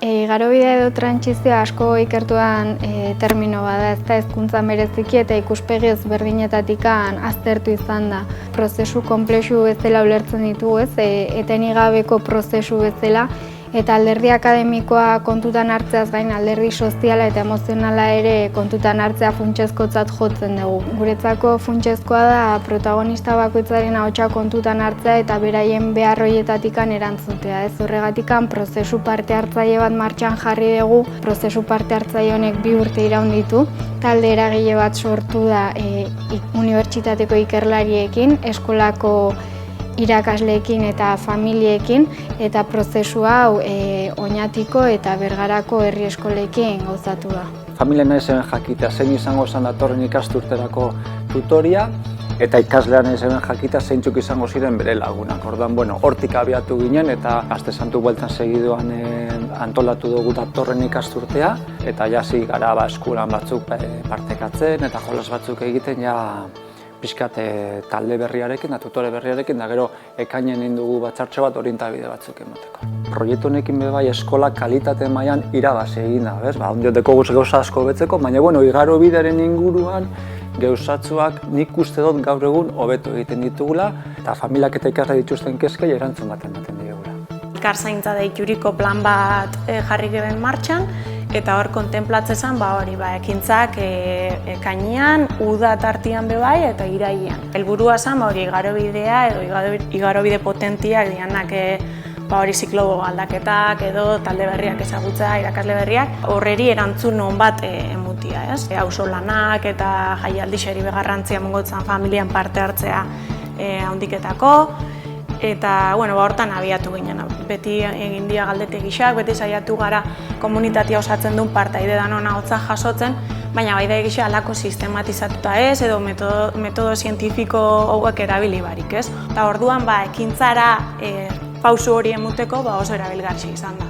Igarobidea edo trantsizioa asko ikertuan termino bada, ez da hezkuntza bereziki eta ikuspegi ezberdinetatik aztertu izan da. Prozesu konplexu bezala ulertzen ditugu, eteni gabeko prozesu bezala, eta alderdi akademikoa kontutan hartzeaz gain alderdi soziala eta emozionala ere kontutan hartzea funtsezkotzat jotzen dugu. Guretzako funtsezkoa da protagonista bakoitzaren ahotsa kontutan hartzea eta beraien behar horietatik erantzutea. Horregatik prozesu parte hartzaile bat martxan jarri dugu, prozesu parte hartzaile honek 2 urte iraun ditu. Talde eragile bat sortu da unibertsitateko ikerlariekin, eskolako irakasleekin eta familiekin, eta prozesu hau Oñatiko eta Bergarako herri eskolekin gauzatu da. Familia naizen jakitea zein izango zen datorren ikasturterako tutoria, eta ikaslean naizen jakitea zeintzuk izango ziren bere lagunak. Orduan, hortik abiatu ginen eta Aste Santu bueltan segidoan antolatu dugu datorren ikasturtea, eta jasi gara eskolan batzuk partekatzen eta jolas batzuk egiten pixkat talde berriarekin, tutore berriarekin, da gero ekainen indugu batzartxo bat orientabide batzuk emateko. Proiektu honekin bai eskola kalitate mailan irabazi egin da, ondioteko gauza asko betzeko, baina igarobidearen inguruan gauzatzuak nik uste dut gaur egun hobeto egiten ditugula, eta familiak eta ikasle dituzten kezkei erantzun baten digula. Ikarzaintza deituriko plan bat jarri geben martxan, eta hor kontenplatzen ekintzak ekainean, uda tartian bebai eta irailean. Helburua zen igarobidea edo igarobide potentiak dianak ziklo aldaketak edo talde berriak ezagutzea, irakasle berriak, horreri erantzun on bat emutia. Auzolanak eta jaialdi xeri begarrantzia mongotzen familian parte hartzea handiketako. Eta hortan abiatu ginen. Beti egin dira galdete gixak, beti saiatu gara komunitatea osatzen duen partaide danon ahotsa jasotzen, baina bai da gisa alako sistematizatuta ez, edo metodo zientifiko hauek erabili barik, ez? Eta orduan ekintzara pausu hori emuteko oso erabilgarria izan da.